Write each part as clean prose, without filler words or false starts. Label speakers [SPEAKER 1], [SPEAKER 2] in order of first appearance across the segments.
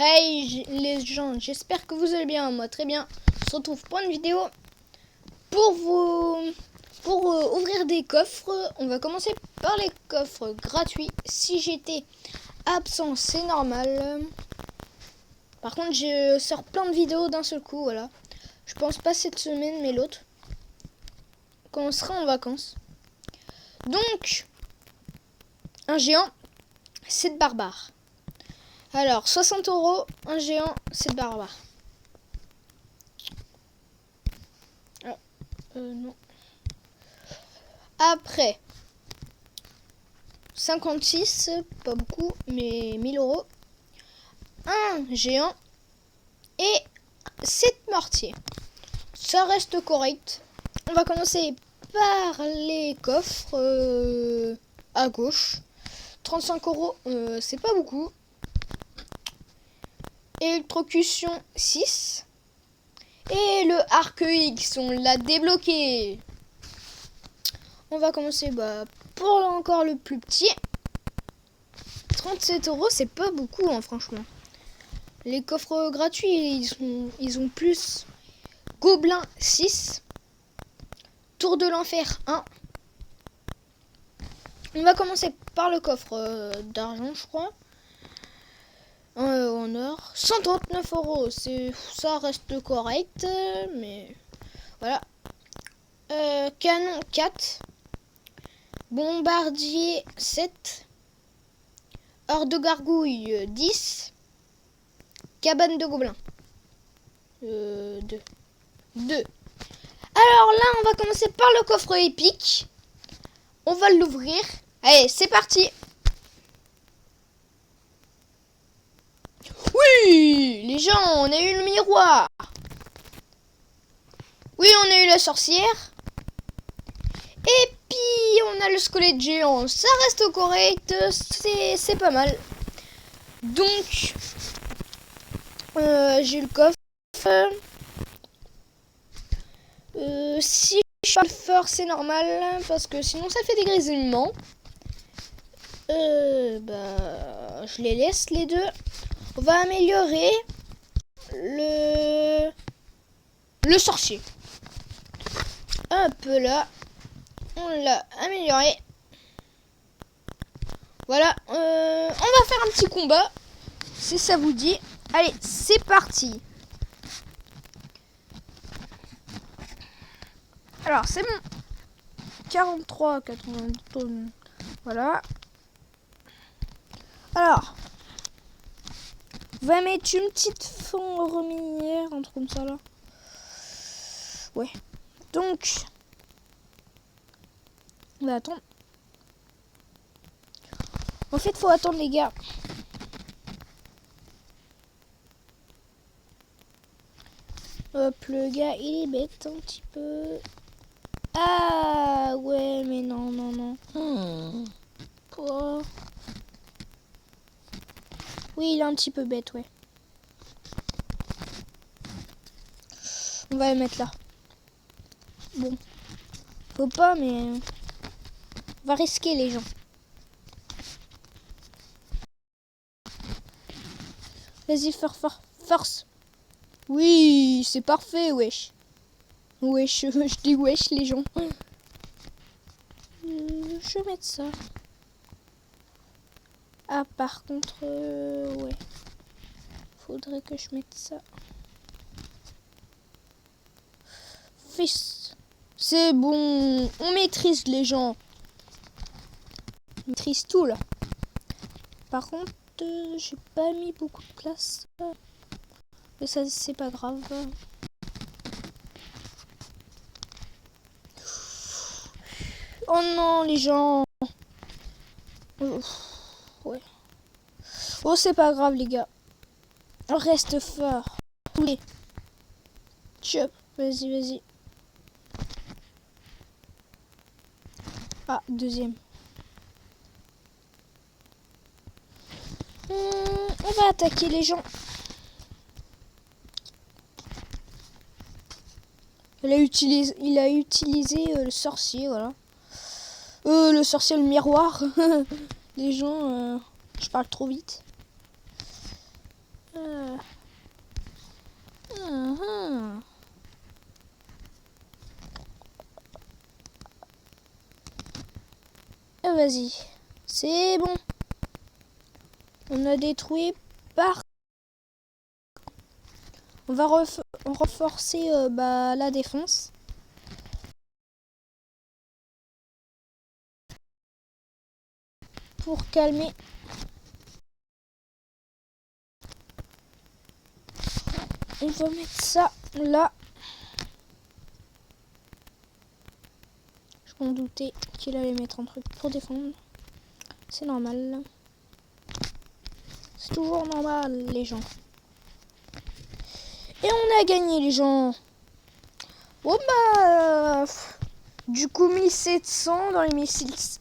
[SPEAKER 1] Hey les gens, j'espère que vous allez bien, moi très bien. On se retrouve pour une vidéo pour ouvrir des coffres. On va commencer par les coffres gratuits. Si j'étais absent, c'est normal. Par contre, je sors plein de vidéos d'un seul coup, voilà. Je pense pas cette semaine, mais l'autre. Quand on sera en vacances. Donc, un géant, 7 barbares. Alors, 60 €, un géant, 7 barbares. Ah, non. Après, 56, pas beaucoup, mais 1000 €. Un géant et 7 mortiers. Ça reste correct. On va commencer par les coffres à gauche. 35 €, c'est pas beaucoup. Électrocution 6. Et le arc X, on l'a débloqué. On va commencer pour encore le plus petit. 37 €, c'est pas beaucoup, hein, franchement. Les coffres gratuits, ils ont plus. Gobelin 6. Tour de l'enfer 1. On va commencer par le coffre d'argent, je crois. En or. 139 €. Ça reste correct, mais voilà. Canon 4. Bombardier 7. Hors de gargouille 10. Cabane de gobelins 2. Alors là, on va commencer par le coffre épique. On va l'ouvrir. Allez, c'est parti. Oui, les gens, on a eu le miroir. Oui, on a eu la sorcière. Et puis, on a le squelette géant. Ça reste correct. C'est pas mal. Donc, j'ai le coffre. Si je suis fort, c'est normal. Parce que sinon, ça fait des grésillements. Je les laisse, les deux. On va améliorer le sorcier. Un peu là. On l'a amélioré. Voilà. On va faire un petit combat. Si ça vous dit. Allez, c'est parti. Alors, c'est bon. 43, 80 tonnes. Voilà. Alors. On va mettre une petite fourmilière, un truc comme ça là. Ouais. Donc. On va attendre. En fait, faut attendre, les gars. Hop, le gars, il est bête un petit peu. Ah, ouais, mais non. Oh. Oui, il est un petit peu bête, ouais. On va le mettre là. Bon. Faut pas, mais... On va risquer, les gens. Vas-y, force. Oui, c'est parfait, wesh. Wesh, je dis wesh, les gens. Je vais mettre ça. Ah, par contre, ouais. Faudrait que je mette ça. Fils. C'est bon. On maîtrise, les gens. On maîtrise tout, là. Par contre, j'ai pas mis beaucoup de place. Mais ça, c'est pas grave. Oh non, les gens. Ouais. Oh, c'est pas grave, les gars. On reste fort. Allez. Chop. Vas-y. Ah, deuxième. On va attaquer les gens. Il a utilisé le sorcier, voilà. Le sorcier, le miroir. Les gens, je parle trop vite. Vas-y. C'est bon. On a détruit par... On va renforcer la défense. Pour calmer. On va mettre ça là. Je m'en doutais qu'il allait mettre un truc pour défendre. C'est normal. C'est toujours normal, les gens. Et on a gagné, les gens. Bon bah... Du coup, 1700 dans les 1600...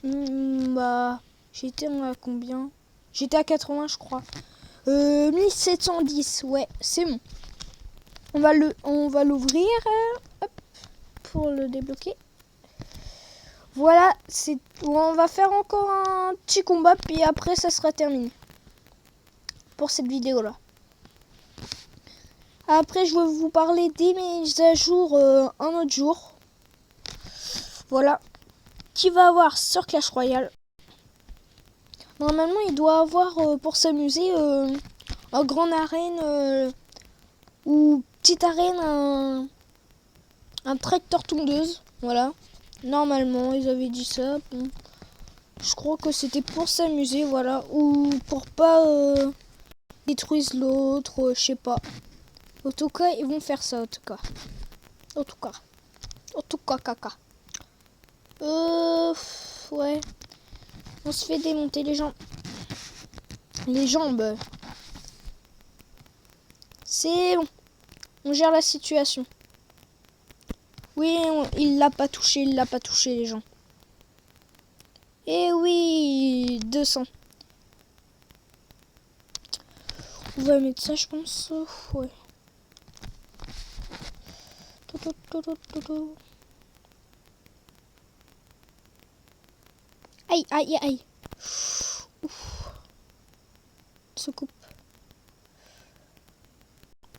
[SPEAKER 1] bah... J'étais à combien? J'étais à 80, je crois. 1710, ouais, c'est bon. On va l'ouvrir pour le débloquer. Voilà, on va faire encore un petit combat, puis après ça sera terminé pour cette vidéo là. Après je vais vous parler des mises à jour un autre jour. Voilà, qui va avoir sur Clash Royale. Normalement il doit avoir pour s'amuser en grande arène ou petite arène un tracteur tondeuse. Voilà, normalement ils avaient dit ça. Bon. Je crois que c'était pour s'amuser, voilà, ou pour pas détruire l'autre, je sais pas. En tout cas, ils vont faire ça, en tout cas. Caca. Ouais. On se fait démonter les jambes. Les jambes. C'est bon. On gère la situation. Oui, il l'a pas touché, les gens. Eh oui, 200. On va mettre ça, je pense. Ouais. Aïe, aïe, aïe. Ouf. Se coupe.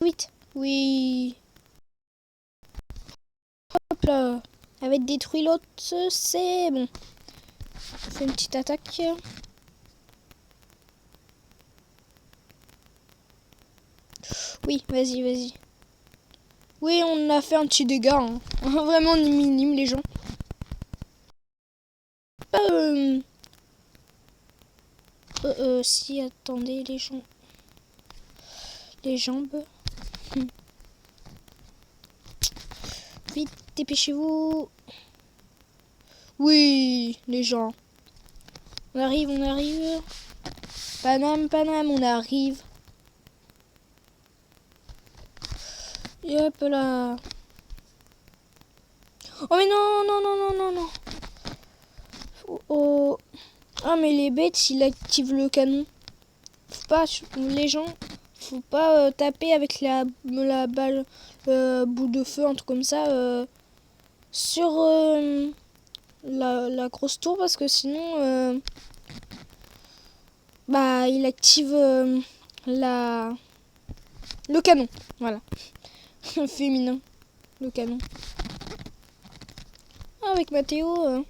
[SPEAKER 1] 8. Oui. Hop là. Elle va détruire l'autre, c'est bon. On fait une petite attaque. Oui, vas-y. Oui, on a fait un petit dégât. Hein. Vraiment minime, les gens. Si, attendez, les gens. Les jambes. Vite, dépêchez-vous. Oui, les gens. On arrive. Paname, on arrive. Et hop là. Oh mais non. Oh. Ah mais les bêtes, il active le canon. Faut pas, les gens, faut pas taper avec la balle boule de feu, un truc comme ça, sur la grosse tour, parce que sinon, bah il active le canon. Voilà. Féminin. Le canon. Avec Mathéo.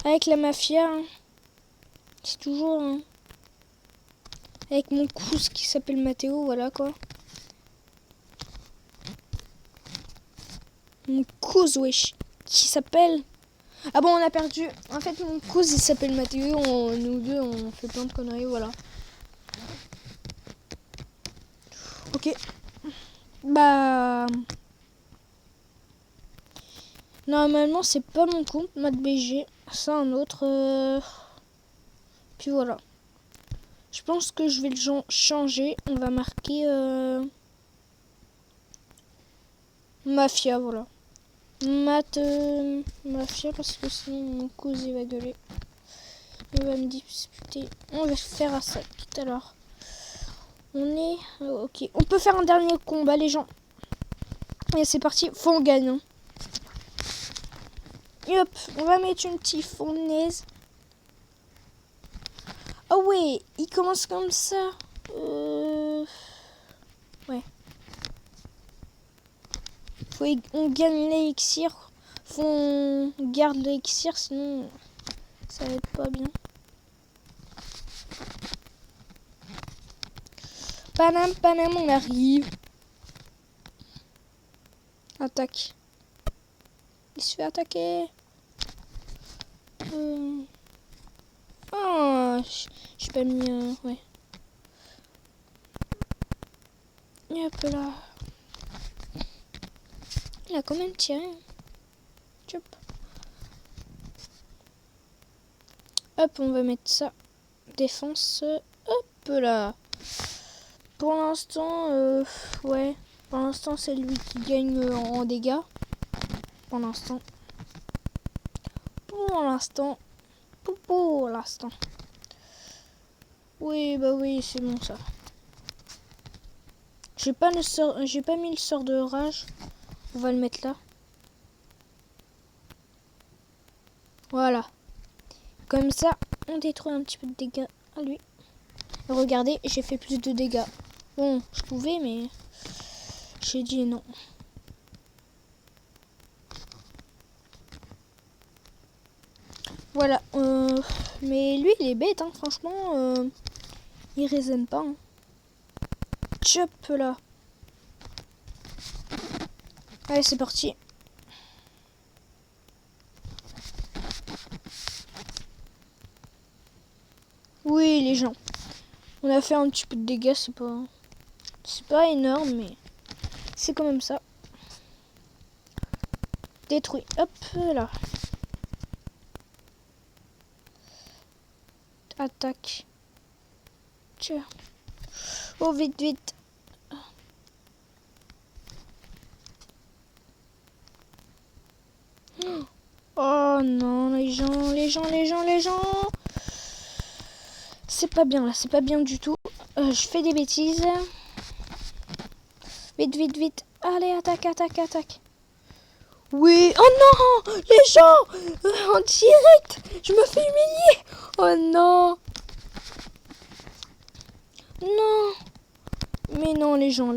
[SPEAKER 1] Avec la mafia. Hein. C'est toujours... Hein. Avec mon cousin qui s'appelle Mathéo. Voilà quoi. Mon cousin, wesh. Qui s'appelle... Ah bon, on a perdu. En fait, mon cousin il s'appelle Mathéo. Nous deux, on fait plein de conneries. Voilà. Ok. Bah... Normalement, c'est pas mon compte, MatBG. C'est un autre. Puis voilà. Je pense que je vais le changer. On va marquer Mafia, voilà. Mafia, parce que sinon mon cousin il va gueuler. Il va me disputer. On va faire ça tout à l'heure. On est... ok. On peut faire un dernier combat, les gens. Et c'est parti. Faut on gagne. Hein. Et hop, on va mettre une petite fournaise. Oh ouais, il commence comme ça. Ouais. On gagne l'élixir. Faut on garde l'élixir, sinon ça va être pas bien. Panam, panam, on arrive. Attaque. Il se fait attaquer. Oh, j'ai pas mis... ouais. Et hop là. Il a quand même tiré. Hop. Hop, on va mettre ça. Défense. Hop là. Pour l'instant, ouais. Pour l'instant, c'est lui qui gagne en dégâts. Pour l'instant. Pour l'instant. Pour l'instant. Oui, bah oui, c'est bon ça. J'ai pas mis le sort de rage. On va le mettre là. Voilà. Comme ça, on détruit un petit peu de dégâts à lui. Et regardez, j'ai fait plus de dégâts. Bon, je pouvais, mais j'ai dit non. Voilà. Mais lui, il est bête, hein, franchement. Il raisonne pas. Hein. Chop là. Allez, c'est parti. Oui, les gens. On a fait un petit peu de dégâts, c'est pas énorme, mais c'est quand même ça. Détruit. Hop là. Attaque. Tiens. Oh, vite, vite. Oh non, les gens. C'est pas bien là, c'est pas bien du tout. Je fais des bêtises. Vite, vite, vite. Allez, attaque, attaque, attaque. Oui. Oh non, les gens. En direct. Je me fais humilier. Oh non. Non. Mais non, les gens.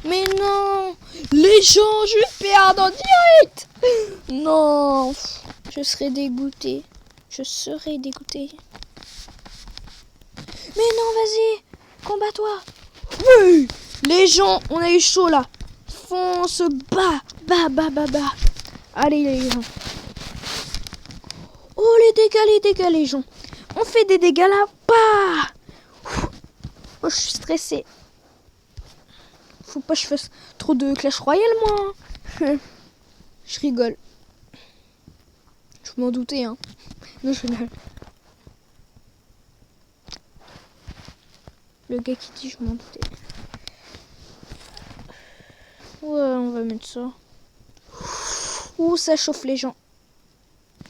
[SPEAKER 1] Mais non. Les gens, je vais perdre en direct. Non. Je serais dégoûtée. Mais non, vas-y. Combat-toi. Oui. Les gens, on a eu chaud là. Fonce, bas. Allez les gens. Oh les dégâts les gens. On fait des dégâts là. Bah. Oh, je suis stressée. Faut pas que je fasse trop de Clash Royale moi. Je rigole. Je m'en doutais hein. Non, je rigole. Le gars qui dit je m'en doutais. Ouais, on va mettre ça. Ouh, ça chauffe les gens.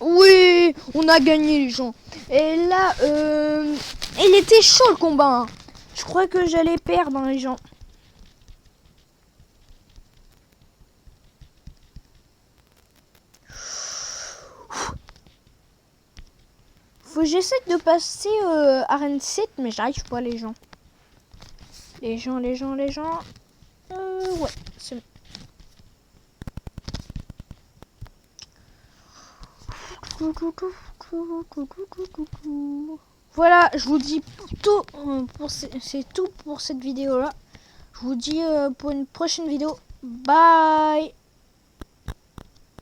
[SPEAKER 1] Oui, on a gagné les gens. Et là, il était chaud le combat. Hein. Je crois que j'allais perdre hein, les gens. Faut que j'essaie de passer Arène 7, mais j'arrive pas les gens. Les gens. Ouais, c'est bon. Voilà, je vous dis tout c'est tout pour cette vidéo là. Je vous dis pour une prochaine vidéo. Bye.